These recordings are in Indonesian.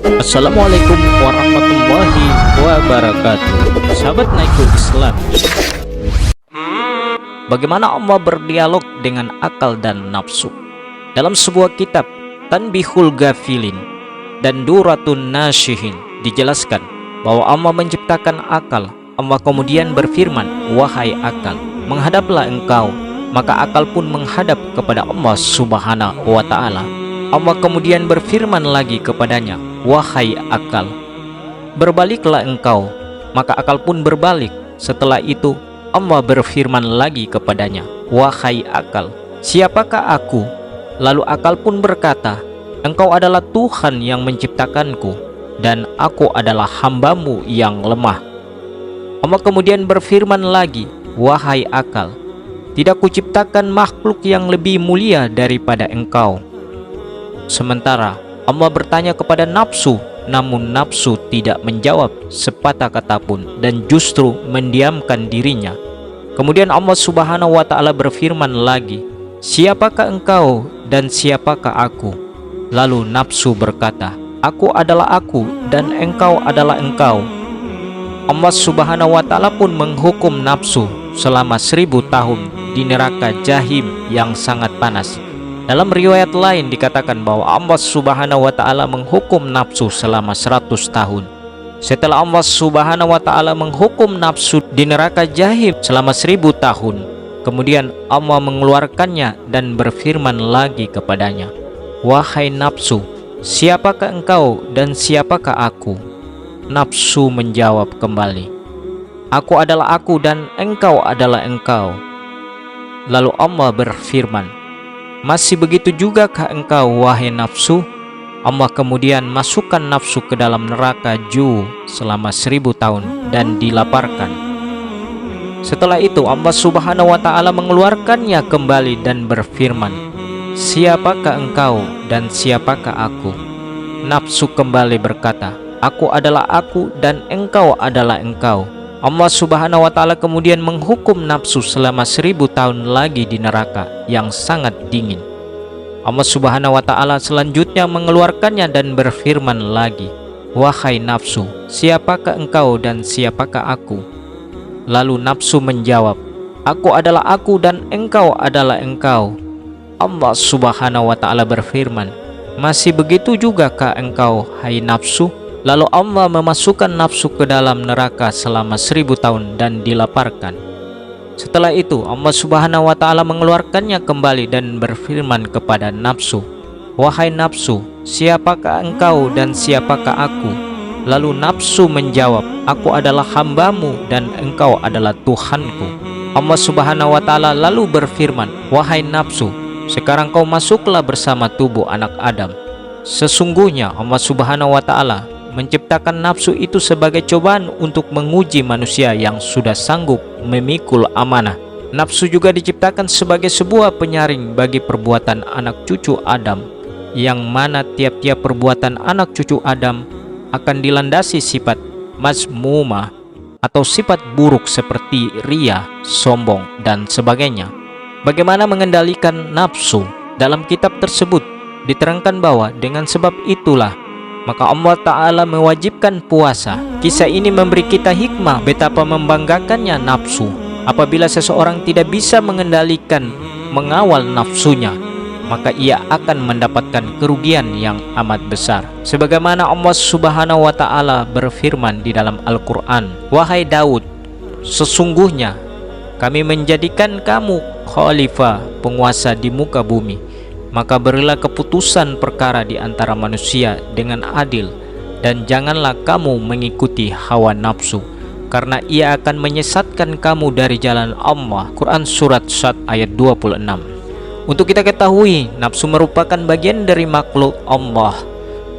Assalamualaikum warahmatullahi wabarakatuh. Sahabat Naikul Islam, bagaimana Allah berdialog dengan akal dan nafsu? Dalam sebuah kitab Tanbihul Ghafilin dan Duratun Nasyihin dijelaskan bahwa Allah menciptakan akal. Allah kemudian berfirman, "Wahai akal, menghadaplah engkau." Maka akal pun menghadap kepada Allah Subhanahu wa ta'ala. Allah kemudian berfirman lagi kepadanya, "Wahai akal, berbaliklah engkau." Maka akal pun berbalik. Setelah itu Allah berfirman lagi kepadanya, "Wahai akal, siapakah aku?" Lalu akal pun berkata, "Engkau adalah Tuhan yang menciptakanku, dan aku adalah hambamu yang lemah." Allah kemudian berfirman lagi, "Wahai akal, tidak kuciptakan makhluk yang lebih mulia daripada engkau." Sementara Allah bertanya kepada nafsu, namun nafsu tidak menjawab sepatah kata pun dan justru mendiamkan dirinya. Kemudian Allah Subhanahu wa ta'ala berfirman lagi, "Siapakah engkau dan siapakah aku?" Lalu nafsu berkata, "Aku adalah aku dan engkau adalah engkau." Allah Subhanahu wa ta'ala pun menghukum nafsu selama 1000 tahun di neraka Jahim yang sangat panas. Dalam riwayat lain dikatakan bahwa Allah Subhanahu wa ta'ala menghukum nafsu selama 100 tahun. Setelah Allah Subhanahu wa ta'ala menghukum nafsu di neraka Jahim selama 1000 tahun, kemudian Allah mengeluarkannya dan berfirman lagi kepadanya, "Wahai nafsu, siapakah engkau dan siapakah aku?" Nafsu menjawab kembali, "Aku adalah aku dan engkau adalah engkau." Lalu Allah berfirman, "Masih begitu jugakah engkau, wahai nafsu?" Allah kemudian masukkan nafsu ke dalam neraka Ju selama 1000 tahun dan dilaparkan. Setelah itu Allah Subhanahu wa ta'ala mengeluarkannya kembali dan berfirman, "Siapakah engkau dan siapakah aku?" Nafsu kembali berkata, "Aku adalah aku dan engkau adalah engkau." Allah Subhanahu wa ta'ala kemudian menghukum nafsu selama 1000 tahun lagi di neraka yang sangat dingin. Allah Subhanahu wa ta'ala selanjutnya mengeluarkannya dan berfirman lagi, "Wahai nafsu, siapakah engkau dan siapakah aku?" Lalu nafsu menjawab, "Aku adalah aku dan engkau adalah engkau." Allah Subhanahu wa ta'ala berfirman, "Masih begitu jugakah engkau, hai nafsu?" Lalu Allah memasukkan nafsu ke dalam neraka selama 1000 tahun dan dilaparkan. Setelah itu Allah Subhanahu wa ta'ala mengeluarkannya kembali dan berfirman kepada nafsu, "Wahai nafsu, siapakah engkau dan siapakah aku?" Lalu nafsu menjawab, "Aku adalah hambamu dan engkau adalah Tuhanku." Allah Subhanahu wa ta'ala lalu berfirman, "Wahai nafsu, sekarang kau masuklah bersama tubuh anak Adam." Sesungguhnya Allah Subhanahu wa ta'ala menciptakan nafsu itu sebagai cobaan untuk menguji manusia yang sudah sanggup memikul amanah. Nafsu juga diciptakan sebagai sebuah penyaring bagi perbuatan anak cucu Adam, yang mana tiap-tiap perbuatan anak cucu Adam akan dilandasi sifat mazmumah atau sifat buruk seperti ria, sombong, dan sebagainya. Bagaimana mengendalikan nafsu? Dalam kitab tersebut diterangkan bahwa dengan sebab itulah maka Allah Ta'ala mewajibkan puasa. Kisah ini memberi kita hikmah betapa membanggakannya nafsu. Apabila seseorang tidak bisa mengendalikan, mengawal nafsunya, maka ia akan mendapatkan kerugian yang amat besar. Sebagaimana Allah Subhanahu wa ta'ala berfirman di dalam Al-Quran, "Wahai Daud, sesungguhnya kami menjadikan kamu khalifah, penguasa di muka bumi. Maka berilah keputusan perkara di antara manusia dengan adil, dan janganlah kamu mengikuti hawa nafsu, karena ia akan menyesatkan kamu dari jalan Allah." Quran Surat Sad ayat 26. Untuk kita ketahui, nafsu merupakan bagian dari makhluk Allah.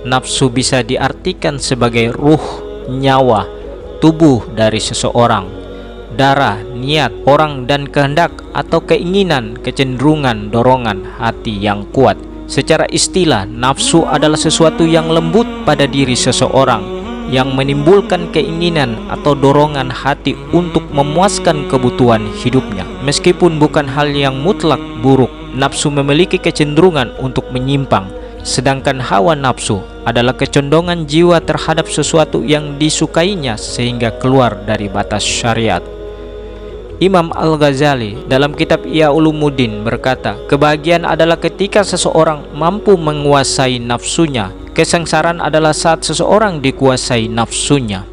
Nafsu bisa diartikan sebagai ruh, nyawa, tubuh dari seseorang, darah, niat orang, dan kehendak atau keinginan, kecenderungan, dorongan hati yang kuat. Secara istilah, nafsu adalah sesuatu yang lembut pada diri seseorang, yang menimbulkan keinginan atau dorongan hati untuk memuaskan kebutuhan hidupnya. Meskipun bukan hal yang mutlak buruk, nafsu memiliki kecenderungan untuk menyimpang, sedangkan hawa nafsu adalah kecondongan jiwa terhadap sesuatu yang disukainya sehingga keluar dari batas syariat. Imam Al-Ghazali dalam kitab Ihya Ulumuddin berkata, kebahagiaan adalah ketika seseorang mampu menguasai nafsunya. Kesengsaraan adalah saat seseorang dikuasai nafsunya.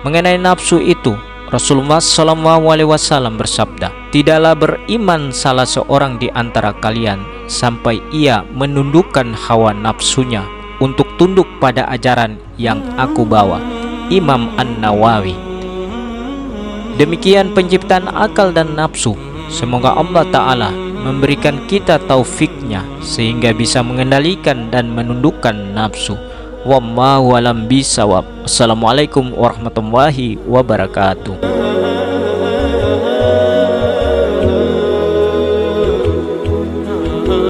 Mengenai nafsu itu, Rasulullah SAW bersabda, tidaklah beriman salah seorang di antara kalian sampai ia menundukkan hawa nafsunya untuk tunduk pada ajaran yang aku bawa. Imam An-Nawawi. Demikian penciptaan akal dan nafsu. Semoga Allah Ta'ala memberikan kita taufiknya sehingga bisa mengendalikan dan menundukkan nafsu. Wallahu a'lam bishawab. Assalamualaikum warahmatullahi wabarakatuh.